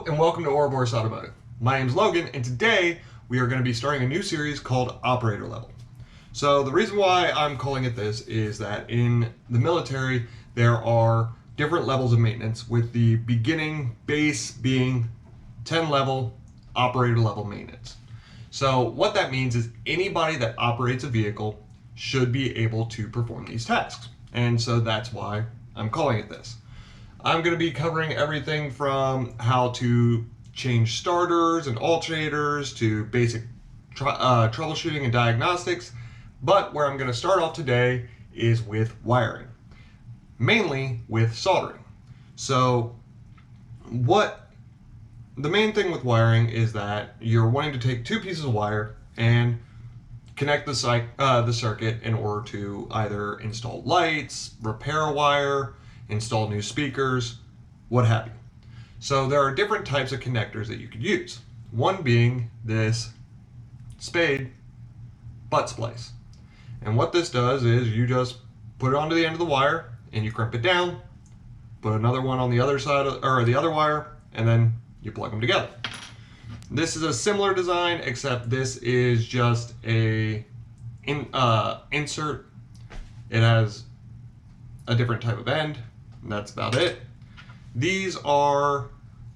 Hello and welcome to Ouroboros Automotive. My name is Logan and today we are going to be starting a new series called Operator Level. So the reason why I'm calling it this is that in the military there are different levels of maintenance, with the beginning base being 10 level operator level maintenance. So what that means is anybody that operates a vehicle should be able to perform these tasks. And so that's why I'm calling it this. I'm going to be covering everything from how to change starters and alternators to basic troubleshooting and diagnostics, but where I'm going to start off today is with wiring, mainly with soldering. So the main thing with wiring is that you're wanting to take two pieces of wire and connect the circuit in order to either install lights, repair a wire, install new speakers, what have you. So there are different types of connectors that you could use. One being this spade butt splice. And what this does is you just put it onto the end of the wire and you crimp it down, put another one on the other side or the other wire, and then you plug them together. This is a similar design, except this is just a insert. It has a different type of end. That's about it. These are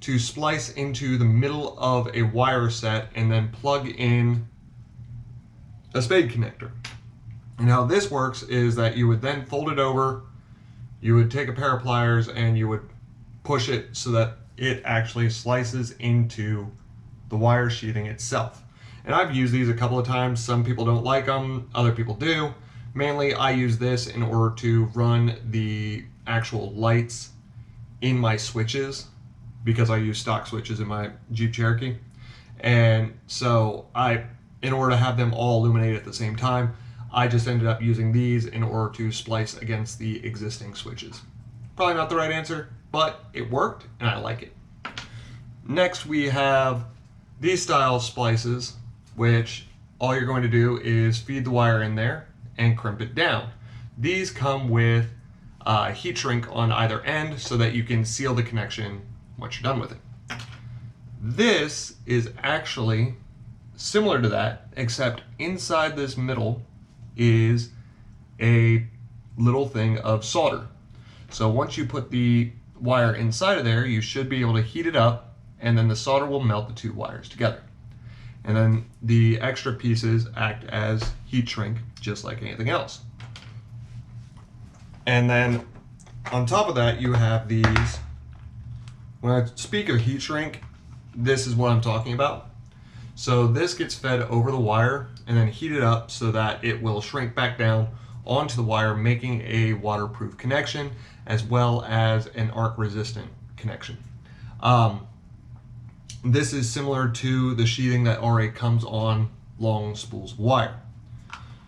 to splice into the middle of a wire set and then plug in a spade connector. And how this works is that you would then fold it over, you would take a pair of pliers and you would push it so that it actually slices into the wire sheathing itself. And I've used these a couple of times. Some people don't like them, other people do. Mainly I use this in order to run the actual lights in my switches, because I use stock switches in my Jeep Cherokee. And so in order to have them all illuminate at the same time, I just ended up using these in order to splice against the existing switches. Probably not the right answer, but it worked and I like it. Next we have these style splices, which all you're going to do is feed the wire in there and crimp it down. These come with heat shrink on either end so that you can seal the connection once you're done with it. This is actually similar to that, except inside this middle is a little thing of solder. So once you put the wire inside of there, you should be able to heat it up, and then the solder will melt the two wires together. And then the extra pieces act as heat shrink, just like anything else. And then on top of that, you have these. When I speak of heat shrink, this is what I'm talking about. So this gets fed over the wire and then heated up so that it will shrink back down onto the wire, making a waterproof connection as well as an arc resistant connection. This is similar to the sheathing that already comes on long spools of wire.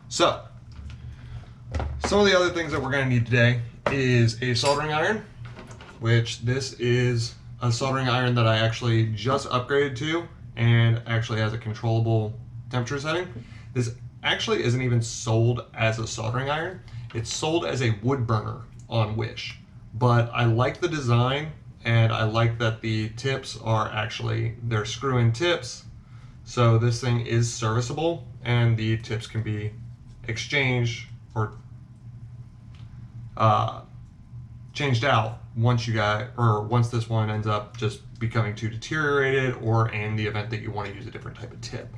So some of the other things that we're going to need today is a soldering iron, which this is a soldering iron that I actually just upgraded to and actually has a controllable temperature setting. This actually isn't even sold as a soldering iron. It's sold as a wood burner on Wish. But I like the design, and I like that the tips are actually, they're screw-in tips. So this thing is serviceable and the tips can be exchanged or changed out once this one ends up just becoming too deteriorated, or in the event that you want to use a different type of tip.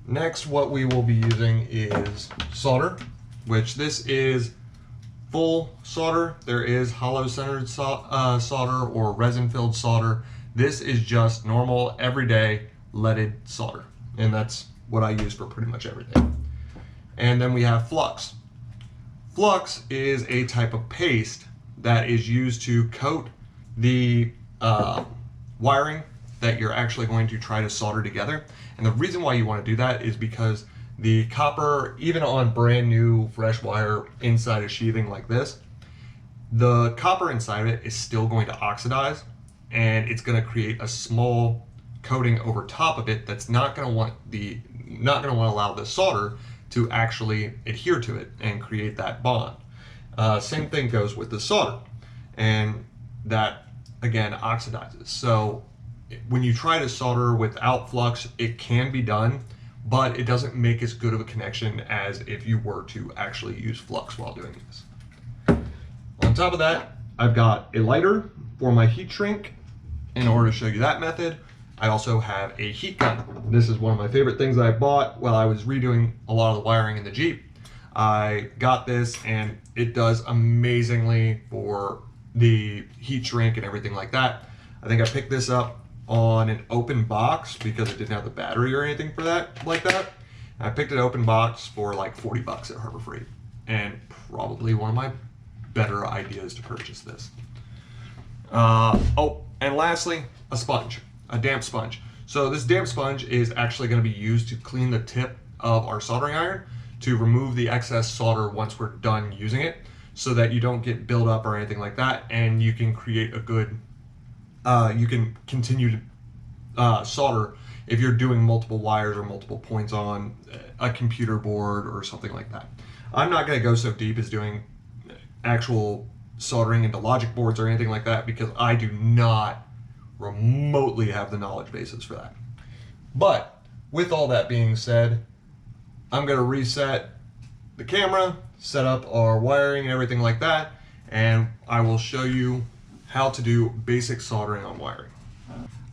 Next, what we will be using is solder, which this is full solder. There is hollow centered solder or resin filled solder. This is just normal everyday leaded solder, and that's what I use for pretty much everything. And then we have flux. Flux is a type of paste that is used to coat the wiring that you're actually going to try to solder together. And the reason why you want to do that is because the copper, even on brand new fresh wire inside a sheathing like this, the copper inside of it is still going to oxidize, and it's going to create a small coating over top of it that's not going to want to allow the solder to actually adhere to it and create that bond. Same thing goes with the solder. And that again oxidizes. So when you try to solder without flux, it can be done, but it doesn't make as good of a connection as if you were to actually use flux while doing this. On top of that, I've got a lighter for my heat shrink in order to show you that method. I also have a heat gun. This is one of my favorite things I bought while I was redoing a lot of the wiring in the Jeep. I got this and it does amazingly for the heat shrink and everything like that. I think I picked this up on an open box because it didn't have the battery or anything for that like that. I picked an open box for like 40 bucks at Harbor Freight, and probably one of my better ideas to purchase this. Oh, and lastly, a sponge, a damp sponge. So this damp sponge is actually going to be used to clean the tip of our soldering iron to remove the excess solder once we're done using it, so that you don't get buildup or anything like that, and you can create a good, you can continue to solder if you're doing multiple wires or multiple points on a computer board or something like that. I'm not going to go so deep as doing actual soldering into logic boards or anything like that because I do not remotely have the knowledge basis for that. But with all that being said, I'm going to reset the camera, set up our wiring and everything like that, and I will show you how to do basic soldering on wiring.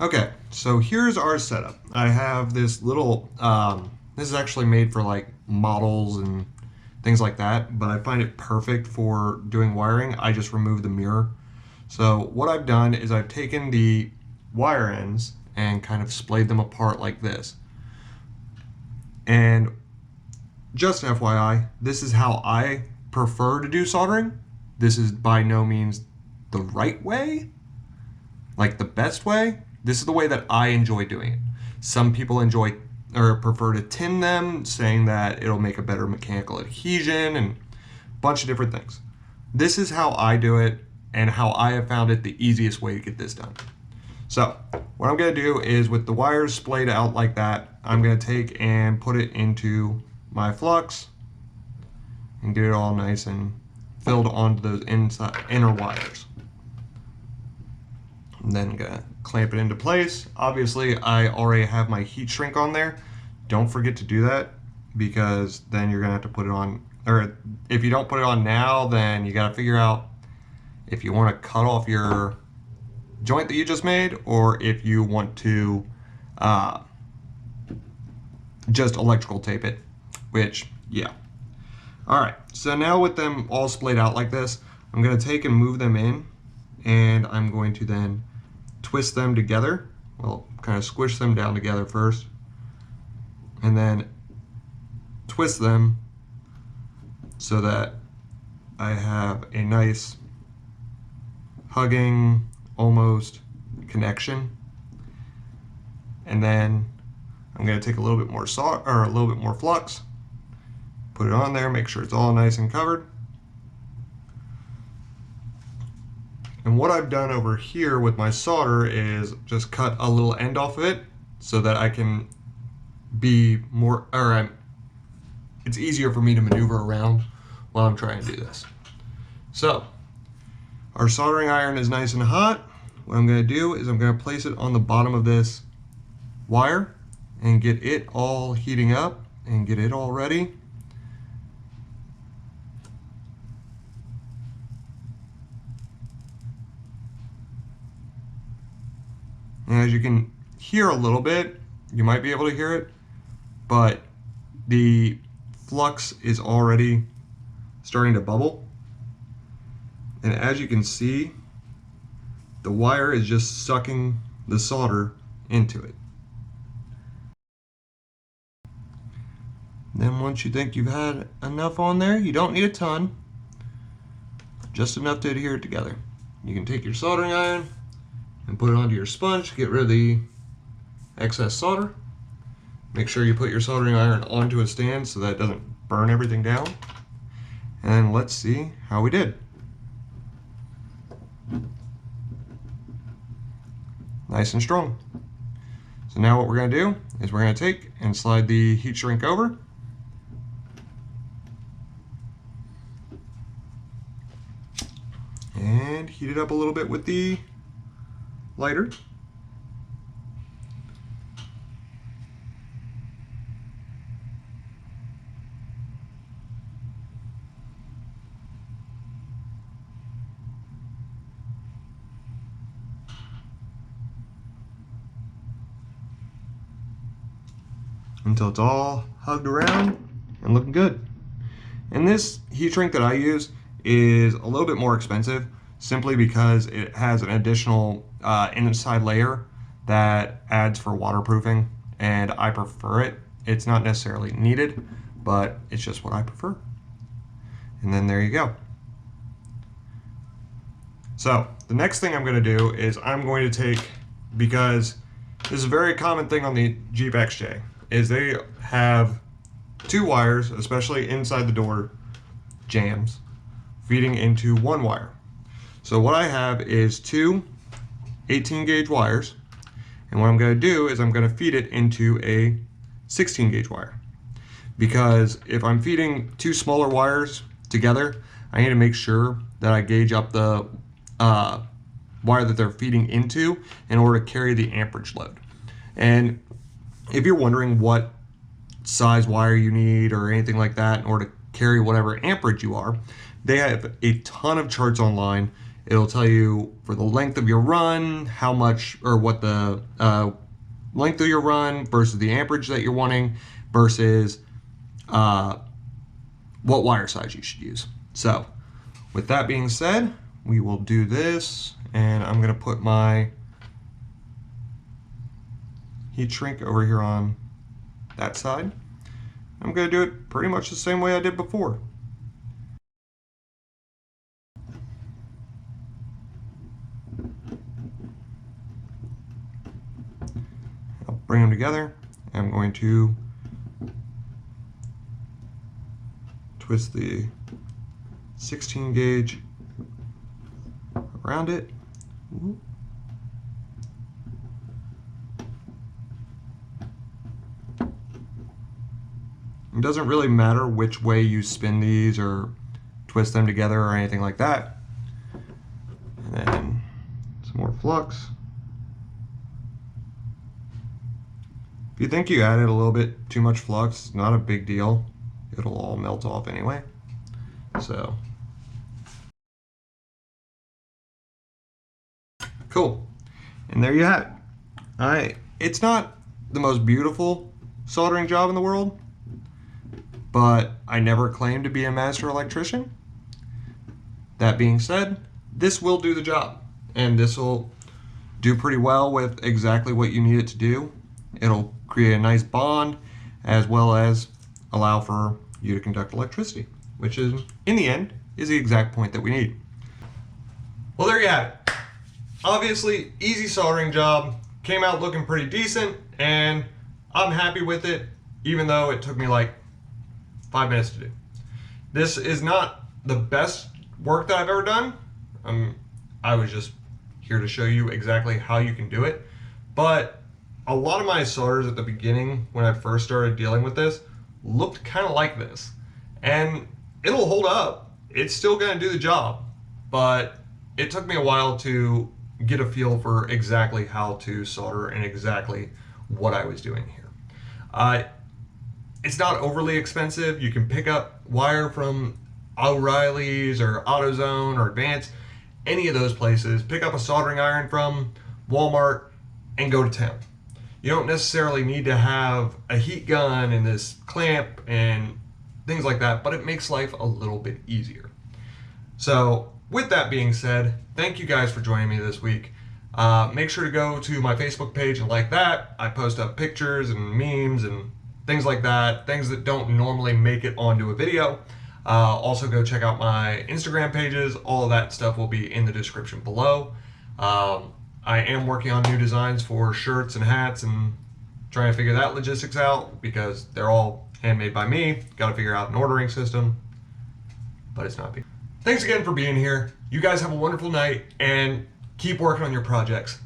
Okay, so here's our setup. I have this little, this is actually made for like models and things like that, but I find it perfect for doing wiring. I just removed the mirror. So what I've done is I've taken the wire ends and kind of splayed them apart like this. And just FYI, this is how I prefer to do soldering. This is by no means the right way, like the best way. This is the way that I enjoy doing it. Some people enjoy or prefer to tin them, saying that it'll make a better mechanical adhesion and a bunch of different things. This is how I do it and how I have found it the easiest way to get this done. So what I'm going to do is, with the wires splayed out like that, I'm going to take and put it into my flux and get it all nice and filled onto those inner wires. And then I'm gonna clamp it into place. Obviously, I already have my heat shrink on there. Don't forget to do that, because then you're gonna have to put it on, or if you don't put it on now, then you gotta figure out if you want to cut off your joint that you just made, or if you want to just electrical tape it, which, yeah. All right, so now with them all splayed out like this, I'm gonna take and move them in, and I'm going to then twist them together. Well, kind of squish them down together first, and then twist them so that I have a nice hugging almost connection. And then I'm going to take a little bit more a little bit more flux, put it on there, make sure it's all nice and covered. And what I've done over here with my solder is just cut a little end off of it so that I can be more, or it's easier for me to maneuver around while I'm trying to do this. So our soldering iron is nice and hot. What I'm going to do is I'm going to place it on the bottom of this wire and get it all heating up and get it all ready. And as you can hear a little bit, you might be able to hear it, but the flux is already starting to bubble. And as you can see, the wire is just sucking the solder into it. Then once you think you've had enough on there, you don't need a ton, just enough to adhere it together. You can take your soldering iron and put it onto your sponge to get rid of the excess solder. Make sure you put your soldering iron onto a stand so that it doesn't burn everything down. And let's see how we did. Nice and strong. So now what we're going to do is we're going to take and slide the heat shrink over. And heat it up a little bit with the lighter. Until it's all hugged around and looking good. And this heat shrink that I use is a little bit more expensive simply because it has an additional inside layer that adds for waterproofing, and I prefer it. It's not necessarily needed, but it's just what I prefer. And then there you go. So the next thing I'm going to do is I'm going to take, because this is a very common thing on the Jeep XJ, is they have two wires, especially inside the door jambs, feeding into one wire. So what I have is two 18 gauge wires, and what I'm going to do is I'm going to feed it into a 16 gauge wire, because if I'm feeding two smaller wires together, I need to make sure that I gauge up the wire that they're feeding into in order to carry the amperage load. And if you're wondering what size wire you need or anything like that in order to carry whatever amperage you are, they have a ton of charts online. It'll tell you for the length of your run, how much, or what the length of your run versus the amperage that you're wanting versus what wire size you should use. So with that being said, we will do this, and I'm going to put my heat shrink over here on that side. I'm going to do it pretty much the same way I did before. I'll bring them together. I'm going to twist the 16 gauge around it. Ooh. It doesn't really matter which way you spin these or twist them together or anything like that. And then some more flux. If you think you added a little bit too much flux, not a big deal. It'll all melt off anyway. So, cool. And there you have it. It's not the most beautiful soldering job in the world, but I never claimed to be a master electrician. That being said, this will do the job, and this will do pretty well with exactly what you need it to do. It'll create a nice bond, as well as allow for you to conduct electricity, which is, in the end, is the exact point that we need. Well, there you have it. Obviously, easy soldering job, came out looking pretty decent, and I'm happy with it, even though it took me like 5 minutes to do. This is not the best work that I've ever done. I was just here to show you exactly how you can do it. But a lot of my solders at the beginning, when I first started dealing with this, looked kind of like this. And it'll hold up. It's still going to do the job. But it took me a while to get a feel for exactly how to solder and exactly what I was doing here. It's not overly expensive. You can pick up wire from O'Reilly's or AutoZone or Advance, any of those places. Pick up a soldering iron from Walmart and go to town. You don't necessarily need to have a heat gun and this clamp and things like that, but it makes life a little bit easier. So with that being said, thank you guys for joining me this week. Make sure to go to my Facebook page and like that. I post up pictures and memes and things like that, things that don't normally make it onto a video. Also go check out my Instagram pages. All of that stuff will be in the description below. I am working on new designs for shirts and hats and trying to figure that logistics out because they're all handmade by me. Got to figure out an ordering system, but it's not big. Thanks again for being here. You guys have a wonderful night and keep working on your projects.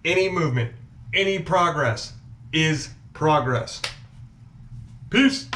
Any movement, any progress is progress. Peace.